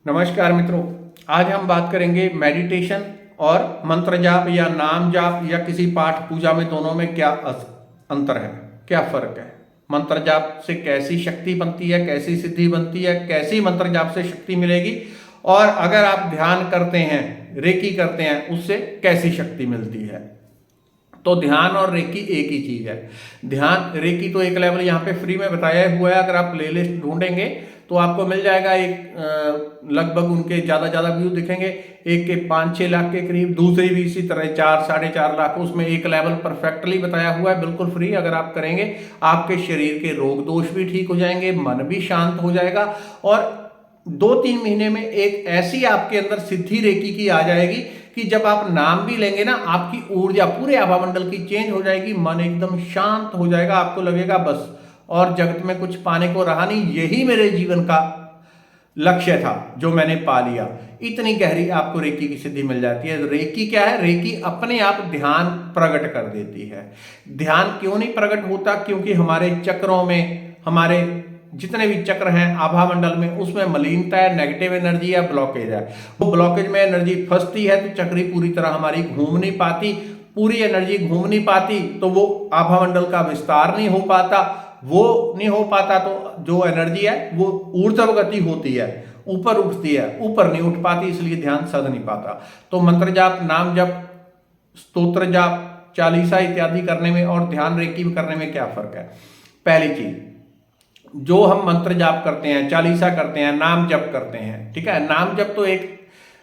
नमस्कार मित्रों। आज हम बात करेंगे मेडिटेशन और मंत्र जाप या नाम जाप या किसी पाठ पूजा में दोनों में क्या अंतर है, क्या फर्क है। मंत्र जाप से कैसी शक्ति बनती है, कैसी सिद्धि बनती है, कैसी मंत्र जाप से शक्ति मिलेगी, और अगर आप ध्यान करते हैं, रेकी करते हैं, उससे कैसी शक्ति मिलती है। तो ध्यान और रेकी एक ही चीज है। ध्यान रेकी तो एक लेवल यहाँ पे फ्री में बताया हुआ है, अगर आप प्लेलिस्ट ढूंढेंगे तो आपको मिल जाएगा। एक लगभग उनके ज़्यादा व्यू दिखेंगे, एक के 5-6 लाख के करीब, दूसरी भी इसी तरह 4-4.5 लाख, उसमें एक लेवल परफेक्टली बताया हुआ है, बिल्कुल फ्री। अगर आप करेंगे आपके शरीर के रोग दोष भी ठीक हो जाएंगे, मन भी शांत हो जाएगा, और 2-3 महीने में एक ऐसी आपके अंदर सिद्धि रेकी की आ जाएगी कि जब आप नाम भी लेंगे ना, आपकी ऊर्जा पूरे आभामंडल की चेंज हो जाएगी, मन एकदम शांत हो जाएगा, आपको लगेगा बस और जगत में कुछ पाने को रहा नहीं, यही मेरे जीवन का लक्ष्य था जो मैंने पा लिया। इतनी गहरी आपको रेकी की सिद्धि मिल जाती है। रेकी क्या है? रेकी अपने आप ध्यान प्रकट कर देती है। ध्यान क्यों नहीं प्रकट होता? क्योंकि हमारे चक्रों में, हमारे जितने भी चक्र हैं आभामंडल में, उसमें मलिनता है, नेगेटिव एनर्जी या ब्लॉकेज है। वो ब्लॉकेज में एनर्जी फंसती है तो चक्री पूरी तरह हमारी घूम नहीं पाती, पूरी एनर्जी घूम नहीं पाती, तो वो आभामंडल का विस्तार नहीं हो पाता। वो नहीं हो पाता तो जो एनर्जी है वो ऊर्ध्व गति होती है, ऊपर उठती है, ऊपर नहीं उठ पाती, इसलिए ध्यान सध नहीं पाता। तो मंत्र जाप, नाम जप, स्तोत्र जाप, चालीसा इत्यादि करने में और ध्यान रेकी करने में क्या फर्क है? पहली चीज, जो हम मंत्र जाप करते हैं, चालीसा करते हैं, नाम जप करते हैं, ठीक है। नाम जप तो एक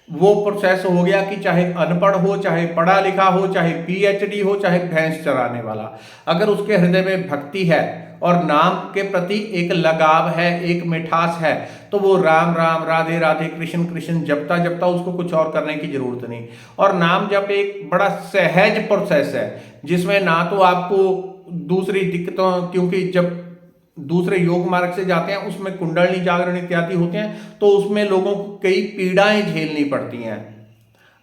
वो प्रोसेस हो गया कि चाहे अनपढ़ हो, चाहे पढ़ा लिखा हो, चाहे पीएचडी हो, चाहे भैंस चराने वाला, अगर उसके हृदय में भक्ति है और नाम के प्रति एक लगाव है, एक मिठास है, तो वो राम राम, राधे राधे, कृष्ण कृष्ण जपता जपता उसको कुछ और करने की जरूरत नहीं। और नाम जप एक बड़ा सहज प्रोसेस है, जिसमें ना तो आपको दूसरी दिक्कतों, क्योंकि जब दूसरे योग मार्ग से जाते हैं उसमें कुंडली जागरण इत्यादि होते हैं, तो उसमें लोगों को कई पीड़ाएं झेलनी पड़ती हैं।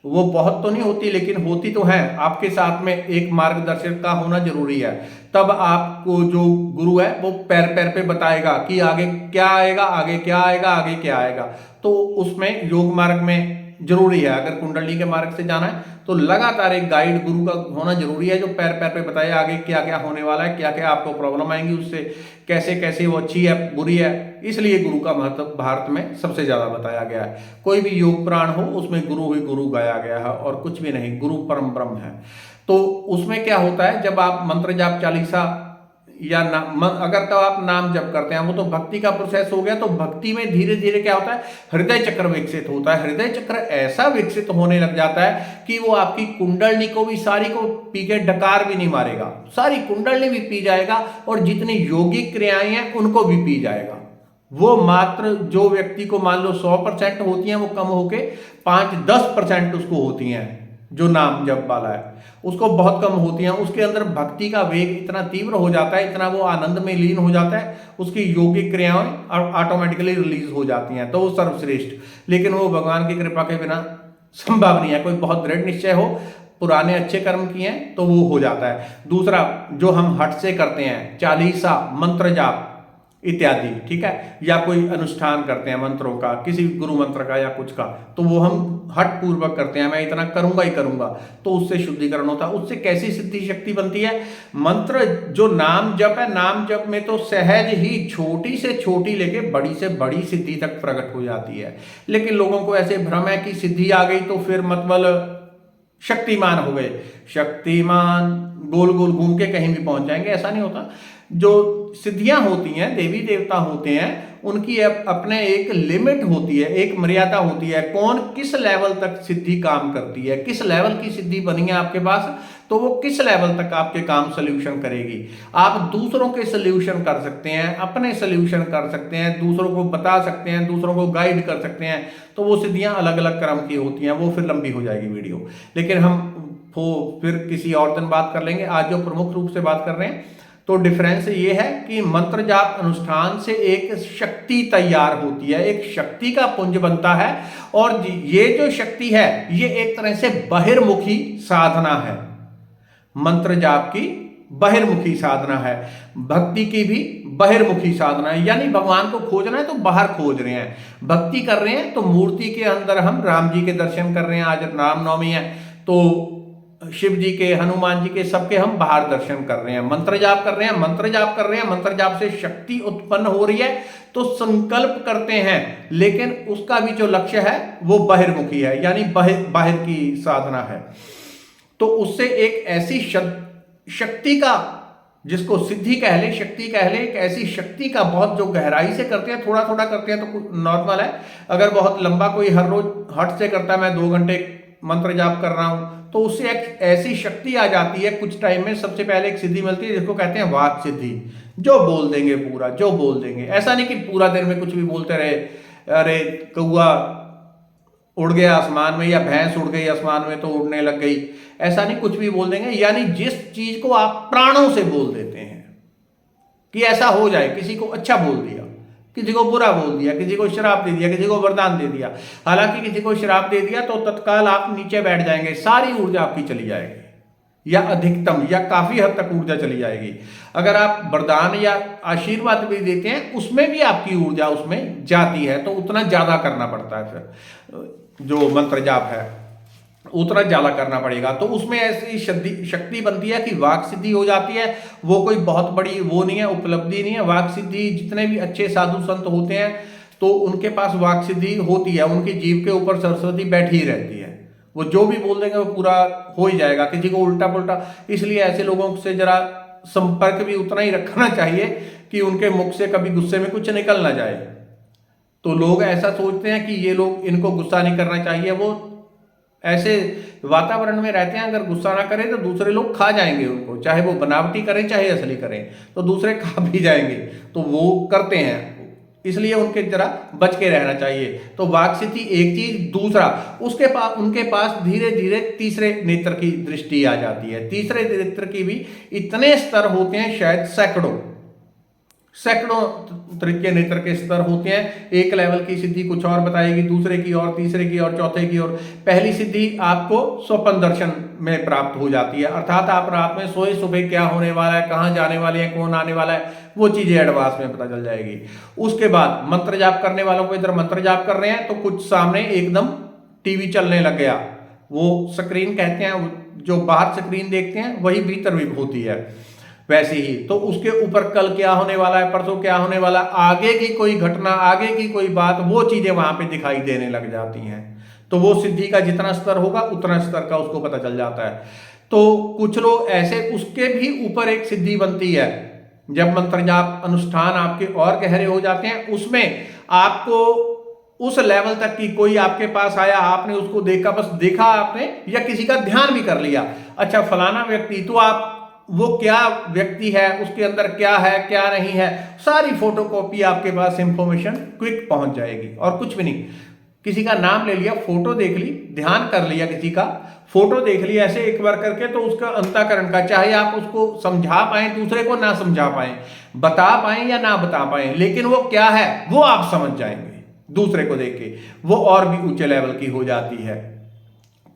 वो बहुत तो नहीं होती, लेकिन होती तो है। आपके साथ में एक मार्गदर्शक का होना जरूरी है, तब आपको जो गुरु है वो पैर पैर पे बताएगा कि आगे क्या आएगा, आगे क्या आएगा, आगे क्या आएगा। तो उसमें योग मार्ग में जरूरी है, अगर कुंडली के मार्ग से जाना है तो लगातार एक गाइड गुरु का होना जरूरी है, जो पैर पैर पे बताए आगे क्या क्या होने वाला है, क्या क्या आपको प्रॉब्लम आएंगी, उससे कैसे कैसे वो अच्छी है बुरी है। इसलिए गुरु का महत्व भारत में सबसे ज्यादा बताया गया है। कोई भी योग पुराण हो उसमें गुरु ही गुरु गाया गया है और कुछ भी नहीं, गुरु परम ब्रह्म है। तो उसमें क्या होता है, जब आप मंत्र जाप, चालीसा या अगर तो आप नाम जप करते हैं, वो तो भक्ति का प्रोसेस हो गया। तो भक्ति में धीरे धीरे क्या होता है, हृदय चक्र विकसित होता है। हृदय चक्र ऐसा विकसित होने लग जाता है कि वो आपकी कुंडलनी को भी सारी को पी के डकार भी नहीं मारेगा, सारी कुंडलनी भी पी जाएगा, और जितनी योगिक क्रियाएं हैं उनको भी पी जाएगा। वो मात्र जो व्यक्ति को मान लो 100% होती हैं, वो कम होके 5-10% उसको होती हैं। जो नाम जप वाला है उसको बहुत कम होती हैं। उसके अंदर भक्ति का वेग इतना तीव्र हो जाता है, इतना वो आनंद में लीन हो जाता है, उसकी योगिक क्रियाएं ऑटोमेटिकली रिलीज हो जाती हैं, तो वो सर्वश्रेष्ठ। लेकिन वो भगवान की कृपा के बिना संभव नहीं है। कोई बहुत दृढ़ निश्चय हो, पुराने अच्छे कर्म किए हैं, तो वो हो जाता है। दूसरा, जो हम हट से करते हैं, चालीसा, मंत्र जाप इत्यादि, ठीक है, या कोई अनुष्ठान करते हैं मंत्रों का, किसी गुरु मंत्र का या कुछ का, तो वो हम हट पूर्वक करते हैं, मैं इतना करूंगा ही करूंगा, तो उससे शुद्धिकरण होता है। उससे कैसी सिद्धि शक्ति बनती है? मंत्र जो नाम जप है, नाम जप में तो सहज ही छोटी से छोटी लेके बड़ी से बड़ी सिद्धि तक प्रकट हो जाती है। लेकिन लोगों को ऐसे भ्रम है कि सिद्धि आ गई तो फिर मतलब शक्तिमान हो गए, शक्तिमान गोल गोल घूम के कहीं भी पहुंच जाएंगे, ऐसा नहीं होता। जो सिद्धियां होती हैं, देवी देवता होते हैं, उनकी अपने एक लिमिट होती है, एक मर्यादा होती है। कौन किस लेवल तक सिद्धि काम करती है, किस लेवल की सिद्धि बनी है आपके पास, तो वो किस लेवल तक आपके काम सोल्यूशन करेगी। आप दूसरों के सोल्यूशन कर सकते हैं, अपने सोल्यूशन कर सकते हैं, दूसरों को बता सकते हैं, दूसरों को गाइड कर सकते हैं, तो वो सिद्धियां अलग अलग क्रम की होती हैं। वो फिर लंबी हो जाएगी वीडियो, लेकिन हम वो फिर किसी और दिन बात कर लेंगे। आज जो प्रमुख रूप से बात कर रहे हैं, तो डिफरेंस ये है कि मंत्र जाप अनुष्ठान से एक शक्ति तैयार होती है, एक शक्ति का पुंज बनता है, और ये जो शक्ति है ये एक तरह से बहिर्मुखी साधना है। मंत्र जाप की बहिर्मुखी साधना है, भक्ति की भी बहिर्मुखी साधना है, यानी भगवान को खोजना है तो बाहर खोज रहे हैं, भक्ति कर रहे हैं तो मूर्ति के अंदर हम राम जी के दर्शन कर रहे हैं, आज रामनवमी है तो शिव जी के, हनुमान जी के, सबके हम बाहर दर्शन कर रहे हैं, मंत्र जाप कर रहे हैं, मंत्र जाप कर रहे हैं, मंत्र जाप से शक्ति उत्पन्न हो रही है तो संकल्प करते हैं, लेकिन उसका भी जो लक्ष्य है वो बहिर्मुखी है, यानी बाहर की साधना है। तो उससे एक ऐसी शक्ति का, जिसको सिद्धि कह ले, शक्ति कह ले, एक ऐसी शक्ति का बहुत जो गहराई से करते हैं, थोड़ा थोड़ा करते हैं तो नॉर्मल है, अगर बहुत लंबा कोई हर रोज हट से करता है, मैं 2 घंटे मंत्र जाप कर रहा हूं, तो उससे एक ऐसी शक्ति आ जाती है कुछ टाइम में। सबसे पहले एक सिद्धि मिलती है जिसको कहते हैं वाक सिद्धि, जो बोल देंगे पूरा, जो बोल देंगे, ऐसा नहीं कि पूरा दिन में कुछ भी बोलते रहे, अरे कौआ उड़ गया आसमान में या भैंस उड़ गई आसमान में तो उड़ने लग गई, ऐसा नहीं, कुछ भी बोल देंगे, यानी जिस चीज को आप प्राणों से बोल देते हैं कि ऐसा हो जाए, किसी को अच्छा बोल दिया, किसी को बुरा बोल दिया, किसी को श्राप दे दिया, किसी को वरदान दे दिया, हालांकि किसी को श्राप दे दिया तो तत्काल आप नीचे बैठ जाएंगे, सारी ऊर्जा आपकी चली जाएगी, या अधिकतम या काफी हद तक ऊर्जा चली जाएगी। अगर आप वरदान या आशीर्वाद भी देते हैं उसमें भी आपकी ऊर्जा उसमें जाती है, तो उतना ज्यादा करना पड़ता है, फिर जो मंत्र जाप है उतना ज्यादा करना पड़ेगा, तो उसमें ऐसी शक्ति बनती है कि वाक सिद्धि हो जाती है। वो कोई बहुत बड़ी वो नहीं है, उपलब्धि नहीं है। वाक सिद्धि जितने भी अच्छे साधु संत होते हैं तो उनके पास वाक सिद्धि होती है, उनकी जीभ के ऊपर सरस्वती बैठी ही रहती है, वो जो भी बोल देंगे वो पूरा हो ही जाएगा, किसी को उल्टा पुल्टा। इसलिए ऐसे लोगों से जरा संपर्क भी उतना ही रखना चाहिए कि उनके मुख से कभी गुस्से में कुछ निकल ना जाए। तो लोग ऐसा सोचते हैं कि ये लोग, इनको गुस्सा नहीं करना चाहिए, वो ऐसे वातावरण में रहते हैं, अगर गुस्सा ना करें तो दूसरे लोग खा जाएंगे उनको, चाहे वो बनावटी करें चाहे असली करें, तो दूसरे खा भी जाएंगे, तो वो करते हैं, इसलिए उनके जरा बच के रहना चाहिए। तो वाक सिद्धि एक चीज, दूसरा उनके पास धीरे धीरे तीसरे नेत्र की दृष्टि आ जाती है। तीसरे नेत्र की भी इतने स्तर होते हैं, शायद सैकड़ों तरीके नेत्र के स्तर होते हैं। एक लेवल की सिद्धि कुछ और बताएगी, दूसरे की और, तीसरे की और, चौथे की और। पहली सिद्धि आपको स्वप्न दर्शन में प्राप्त हो जाती है, अर्थात आप रात में सोए, सुबह क्या होने वाला है, कहाँ जाने वाले हैं, कौन आने वाला है, वो चीजें एडवांस में पता चल जाएगी। उसके बाद मंत्र जाप करने वालों को, इधर मंत्र जाप कर रहे हैं तो कुछ सामने एकदम टीवी चलने लग गया, वो स्क्रीन कहते हैं, जो बाहर स्क्रीन देखते हैं वही भीतर भी होती है वैसे ही। तो उसके ऊपर कल क्या होने वाला है, परसों क्या होने वाला, आगे की कोई घटना, आगे की कोई बात, वो चीजें वहां पे दिखाई देने लग जाती हैं। तो वो सिद्धि का जितना स्तर होगा उतना स्तर का उसको पता चल जाता है। तो कुछ लोग ऐसे, उसके भी ऊपर एक सिद्धि बनती है जब मंत्र जाप अनुष्ठान आपके और गहरे हो जाते हैं, उसमें आपको उस लेवल तक की, कोई आपके पास आया, आपने उसको देखा, बस देखा आपने, या किसी का ध्यान भी कर लिया, अच्छा फलाना व्यक्ति, तो आप वो क्या व्यक्ति है, उसके अंदर क्या है क्या नहीं है, सारी फोटोकॉपी आपके पास इंफॉर्मेशन क्विक पहुंच जाएगी। और कुछ भी नहीं, किसी का नाम ले लिया, फोटो देख ली, ध्यान कर लिया, किसी का फोटो देख लिया ऐसे एक बार करके, तो उसका अंतःकरण का, चाहे आप उसको समझा पाए, दूसरे को ना समझा पाए, बता पाए या ना बता पाए, लेकिन वो क्या है वो आप समझ जाएंगे दूसरे को देख के, वो और भी ऊंचे लेवल की हो जाती है।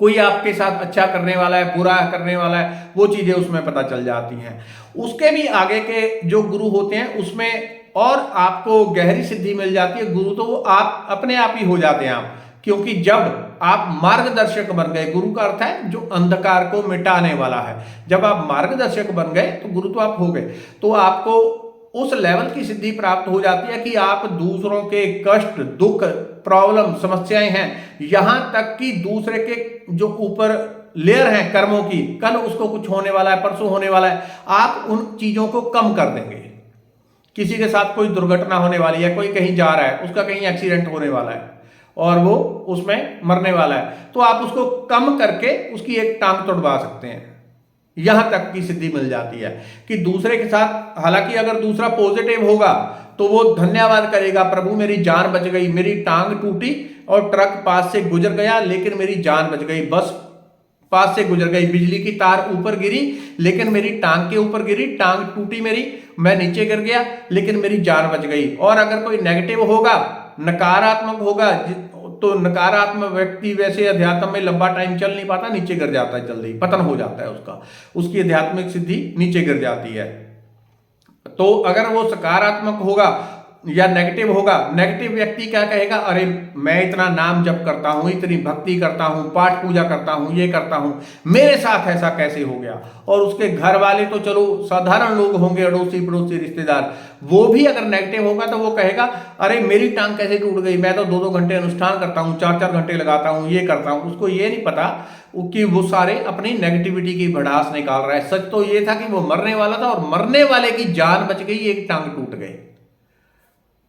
कोई आपके साथ अच्छा करने वाला है, बुरा करने वाला है, वो चीजें उसमें पता चल जाती हैं। उसके भी आगे के जो गुरु होते हैं उसमें और आपको गहरी सिद्धि मिल जाती है। गुरु तो वो आप अपने आप ही हो जाते हैं आप, क्योंकि जब आप मार्गदर्शक बन गए, गुरु का अर्थ है जो अंधकार को मिटाने वाला है, जब आप मार्गदर्शक बन गए तो गुरु तो आप हो गए, तो आपको उस लेवल की सिद्धि प्राप्त हो जाती है कि आप दूसरों के कष्ट, दुख, प्रॉब्लम, समस्याएं हैं, यहां तक कि दूसरे के जो ऊपर लेयर है कर्मों की, कल उसको कुछ होने वाला है, परसों होने वाला है, आप उन चीजों को कम कर देंगे। किसी के साथ कोई दुर्घटना होने वाली है, कोई कहीं जा रहा है, उसका कहीं एक्सीडेंट होने वाला है और वो उसमें मरने वाला है, तो आप उसको कम करके उसकी एक टांग तोड़वा सकते हैं। यहां तक की सिद्धि मिल जाती है कि दूसरे के साथ, हालांकि अगर दूसरा पॉजिटिव होगा तो वो धन्यवाद करेगा, प्रभु मेरी जान बच गई, मेरी टांग टूटी और ट्रक पास से गुजर गया लेकिन मेरी जान बच गई, बस पास से गुजर गई, बिजली की तार ऊपर गिरी लेकिन मेरी टांग के ऊपर गिरी, टांग टूटी मेरी, मैं नीचे गिर गया लेकिन मेरी जान बच गई। और अगर कोई नेगेटिव होगा, नकारात्मक होगा, तो नकारात्मक व्यक्ति वैसे अध्यात्म में लंबा टाइम चल नहीं पाता, नीचे गिर जाता है, जल्दी पतन हो जाता है उसका, उसकी आध्यात्मिक सिद्धि नीचे गिर जाती है। तो अगर वो सकारात्मक होगा या नेगेटिव होगा, नेगेटिव व्यक्ति क्या कहेगा, अरे मैं इतना नाम जप करता हूं, इतनी भक्ति करता हूं, पाठ पूजा करता हूं, ये करता हूं, मेरे साथ ऐसा कैसे हो गया। और उसके घर वाले तो चलो साधारण लोग होंगे, अड़ोसी पड़ोसी रिश्तेदार, वो भी अगर नेगेटिव होगा तो वो कहेगा अरे मेरी टांग कैसे टूट गई, मैं तो 2-2 घंटे अनुष्ठान करता हूं, 4-4 घंटे लगाता हूं, ये करता हूं। उसको ये नहीं पता कि वो सारे अपनी नेगेटिविटी की भड़ास निकाल रहा है। सच तो ये था कि वो मरने वाला था और मरने वाले की जान बच गई, एक टांग टूट गई।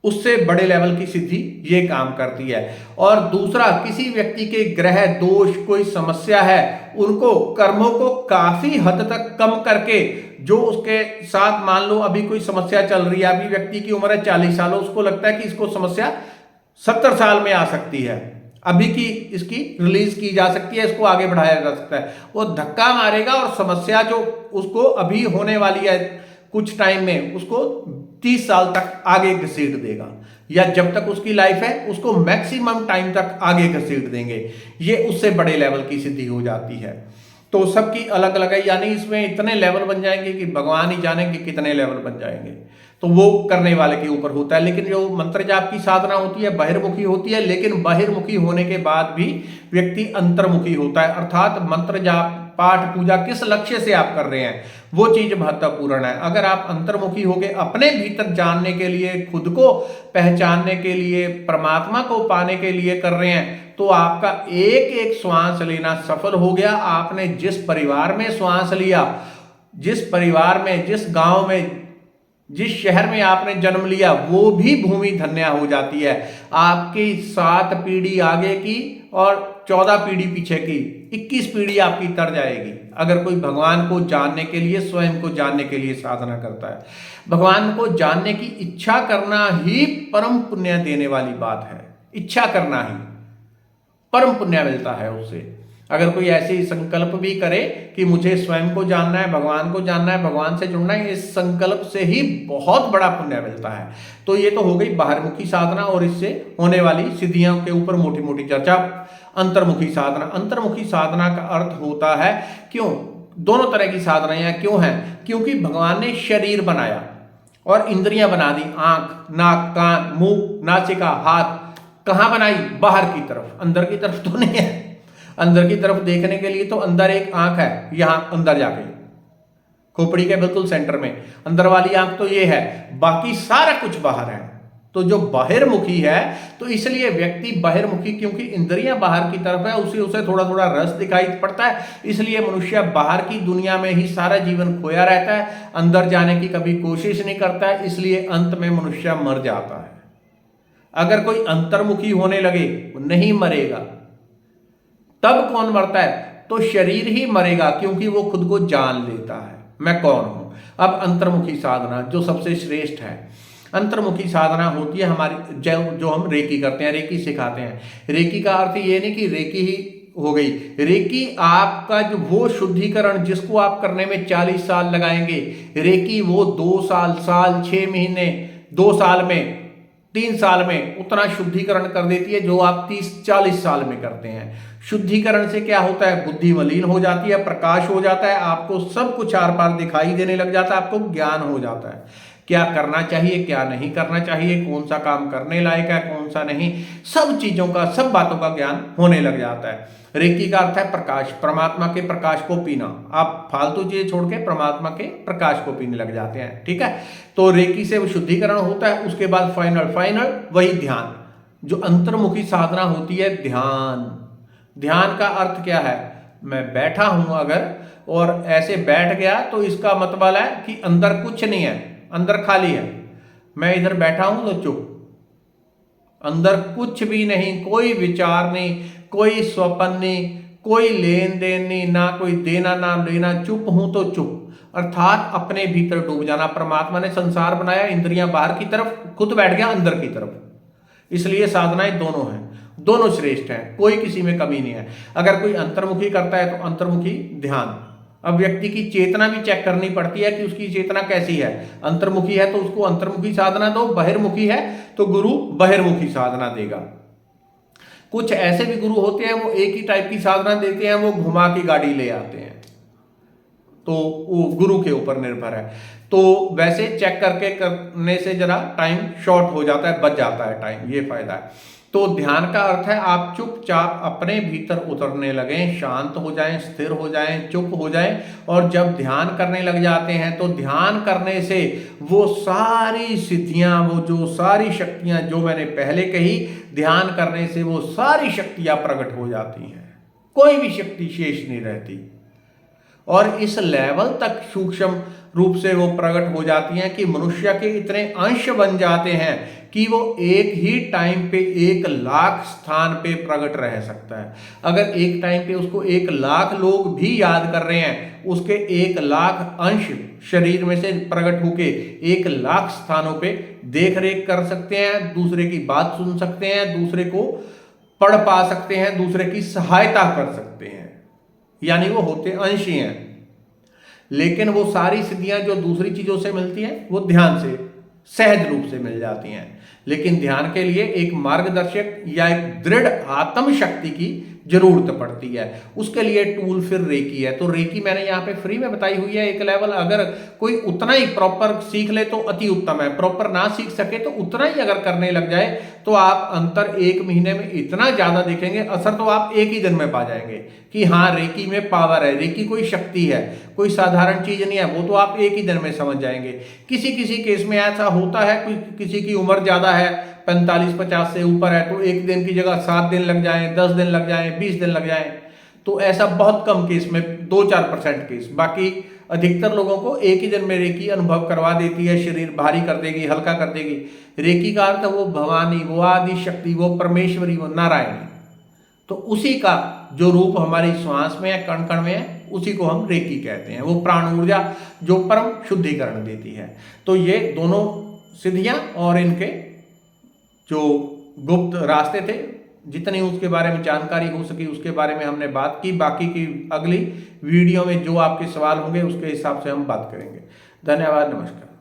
उससे बड़े लेवल की सिद्धि ये काम करती है। और दूसरा, किसी व्यक्ति के ग्रह दोष, कोई समस्या है, उनको कर्मों को काफी हद तक कम करके, जो उसके साथ मान लो अभी कोई समस्या चल रही है, अभी व्यक्ति की उम्र है 40 साल, उसको लगता है कि इसको समस्या 70 साल में आ सकती है, अभी की इसकी रिलीज की जा सकती है, इसको आगे बढ़ाया जा सकता है, वो धक्का मारेगा और समस्या जो उसको अभी होने वाली है कुछ टाइम में, उसको 30 साल तक आगे घसीट देगा, या जब तक उसकी लाइफ है उसको मैक्सिमम टाइम तक आगे घसीट देंगे। ये उससे बड़े लेवल की सिद्धि हो जाती है। तो सबकी अलग अलग है, यानी इसमें इतने लेवल बन जाएंगे कि भगवान ही जाने कि कितने लेवल बन जाएंगे, तो वो करने वाले के ऊपर होता है। लेकिन जो मंत्र जाप की साधना होती है बहिर्मुखी होती है, लेकिन बहिर्मुखी होने के बाद भी व्यक्ति अंतर्मुखी होता है, अर्थात मंत्र जाप पाठ पूजा किस लक्ष्य से आप कर रहे हैं वो चीज महत्वपूर्ण है। अगर आप अंतर्मुखी होगे, अपने भीतर जानने के लिए, खुद को पहचानने के लिए, परमात्मा को पाने के लिए कर रहे हैं, तो आपका एक एक श्वास लेना सफल हो गया। आपने जिस परिवार में श्वास लिया, जिस परिवार में, जिस गांव में, जिस शहर में आपने जन्म लिया, वो भी भूमि धन्य हो जाती है। आपकी 7 पीढ़ी आगे की और 14 पीढ़ी पीछे की, 21 पीढ़ी आपकी तर जाएगी, अगर कोई भगवान को जानने के लिए, स्वयं को जानने के लिए साधना करता है। भगवान को जानने की इच्छा करना ही परम पुण्य देने वाली बात है। इच्छा करना ही परम पुण्य मिलता है उससे। अगर कोई ऐसी संकल्प भी करे कि मुझे स्वयं को जानना है, भगवान को जानना है, भगवान से जुड़ना है, इस संकल्प से ही बहुत बड़ा पुण्य मिलता है। तो ये तो हो गई बाहरमुखी साधना और इससे होने वाली सिद्धियों के ऊपर मोटी मोटी चर्चा। अंतर्मुखी साधना, अंतर्मुखी साधना का अर्थ होता है, क्यों दोनों तरह की साधनाएं क्यों हैं, क्योंकि भगवान ने शरीर बनाया और इंद्रियां बना दी, आंख, नाक, कान, मुंह, नासिका, हाथ, कहां बनाई, बाहर की तरफ, अंदर की तरफ तो नहीं है। अंदर की तरफ देखने के लिए तो अंदर एक आंख है, यहां अंदर जाके खोपड़ी के बिल्कुल सेंटर में अंदर वाली आंख तो ये है, बाकी सारा कुछ बाहर है। तो जो बाहिर्मुखी है, तो इसलिए व्यक्ति बाहिर्मुखी, क्योंकि इंद्रियां बाहर की तरफ है, उसे थोड़ा थोड़ा रस दिखाई पड़ता है, इसलिए मनुष्य बाहर की दुनिया में ही सारा जीवन खोया रहता है, अंदर जाने की कभी कोशिश नहीं करता है, इसलिए अंत में मनुष्य मर जाता है। अगर कोई अंतर्मुखी होने लगे, वो नहीं मरेगा। तब कौन मरता है, तो शरीर ही मरेगा, क्योंकि वो खुद को जान लेता है मैं कौन हूं। अब अंतर्मुखी साधना जो सबसे श्रेष्ठ है, अंतर्मुखी साधना होती है हमारी, जो हम रेकी करते हैं, रेकी सिखाते हैं। रेकी का अर्थ ये नहीं कि रेकी ही हो गई, रेकी आपका जो वो शुद्धिकरण जिसको आप करने में 40 साल लगाएंगे, रेकी वो 2 साल, 6 महीने, 2 साल में, 3 साल में उतना शुद्धिकरण कर देती है जो आप 30-40 साल में करते हैं। शुद्धिकरण से क्या होता है, बुद्धि मलिन हो जाती है, प्रकाश हो जाता है, आपको सब कुछ आर पार दिखाई देने लग जाता है, आपको ज्ञान हो जाता है, क्या करना चाहिए, क्या नहीं करना चाहिए, कौन सा काम करने लायक है, कौन सा नहीं, सब चीजों का, सब बातों का ज्ञान होने लग जाता है। रेकी का अर्थ है प्रकाश, परमात्मा के प्रकाश को पीना। आप फालतू चीजें छोड़ के परमात्मा के प्रकाश को पीने लग जाते हैं, ठीक है। तो रेकी से शुद्धिकरण होता है, उसके बाद फाइनल वही ध्यान, जो अंतर्मुखी साधना होती है, ध्यान। ध्यान का अर्थ क्या है, मैं बैठा हूं अगर और ऐसे बैठ गया, तो इसका मतलब है कि अंदर कुछ नहीं है, अंदर खाली है। मैं इधर बैठा हूं तो चुप, अंदर कुछ भी नहीं, कोई विचार नहीं, कोई स्वप्न नहीं, कोई लेन देन नहीं, ना कोई देना ना लेना, चुप हूं तो चुप, अर्थात अपने भीतर डूब जाना। परमात्मा ने संसार बनाया, इंद्रियां बाहर की तरफ, खुद बैठ गया अंदर की तरफ। इसलिए साधनाएं दोनों हैं, दोनों श्रेष्ठ हैं, कोई किसी में कमी नहीं है। अगर कोई अंतर्मुखी करता है तो अंतर्मुखी ध्यान। अब व्यक्ति की चेतना भी चेक करनी पड़ती है कि उसकी चेतना कैसी है। अंतर्मुखी है तो उसको अंतर्मुखी साधना दो, बहिर्मुखी है तो गुरु बहिर्मुखी साधना देगा। कुछ ऐसे भी गुरु होते हैं वो एक ही टाइप की साधना देते हैं, वो घुमा की गाड़ी ले आते हैं। तो वो गुरु के ऊपर निर्भर है। तो वैसे चेक करके करने से जरा टाइम शॉर्ट हो जाता है, बच जाता है टाइम, ये फायदा है। तो ध्यान का अर्थ है आप चुपचाप अपने भीतर उतरने लगें, शांत हो जाएं, स्थिर हो जाएं, चुप हो जाएं। और जब ध्यान करने लग जाते हैं तो ध्यान करने से वो सारी स्थितियां, वो जो सारी शक्तियां जो मैंने पहले कही, ध्यान करने से वो सारी शक्तियां प्रकट हो जाती हैं, कोई भी शक्ति शेष नहीं रहती। और इस लेवल तक सूक्ष्म रूप से वो प्रकट हो जाती हैं कि मनुष्य के इतने अंश बन जाते हैं कि वो एक ही टाइम पे 1,00,000 स्थान पे प्रकट रह सकता है। अगर एक टाइम पे उसको 1,00,000 लोग भी याद कर रहे हैं, उसके 1,00,000 अंश शरीर में से प्रकट होके 1,00,000 स्थानों पे देख रेख कर सकते हैं, दूसरे की बात सुन सकते हैं, दूसरे को पढ़ पा सकते हैं, दूसरे की सहायता कर सकते हैं, यानी वो होते अंश ही हैं। लेकिन वो सारी सिद्धियां जो दूसरी चीजों से मिलती हैं वो ध्यान से सहज रूप से मिल जाती हैं। लेकिन ध्यान के लिए एक मार्गदर्शक या एक दृढ़ आत्म शक्ति की जरूरत पड़ती है। उसके लिए टूल फिर रेकी है। तो रेकी मैंने यहाँ पे फ्री में बताई हुई है एक लेवल। अगर कोई उतना ही प्रॉपर सीख ले तो अति उत्तम है, प्रॉपर ना सीख सके तो उतना ही अगर करने लग जाए तो आप अंतर 1 महीने में इतना ज्यादा देखेंगे, असर तो आप एक ही दिन में पा जाएंगे कि हाँ रेकी में पावर है, रेकी कोई शक्ति है, कोई साधारण चीज नहीं है, वो तो आप एक ही दिन में समझ जाएंगे। किसी किसी केस में ऐसा होता है, किसी की उम्र ज्यादा है, 45-50 से ऊपर है, तो एक दिन की जगह 7 दिन लग जाए, 10 दिन लग जाए, 20 दिन लग जाए। तो ऐसा बहुत कम केस में 2-4% केस, बाकी अधिकतर लोगों को एक ही दिन में रेकी अनुभव करवा देती है, शरीर भारी कर देगी, हल्का कर देगी। रेकी का अर्थ वो भवानी, वो आदि शक्ति, वो परमेश्वरी, वो नारायणी। तो उसी का जो रूप हमारी श्वास में है, कण कण में है, उसी को हम रेकी कहते हैं। वो प्राण ऊर्जा जो परम शुद्धिकरण देती है। तो ये दोनों सिद्धियां और इनके जो गुप्त रास्ते थे, जितनी उसके बारे में जानकारी हो सकी उसके बारे में हमने बात की। बाकी की अगली वीडियो में जो आपके सवाल होंगे उसके हिसाब से हम बात करेंगे। धन्यवाद, नमस्कार।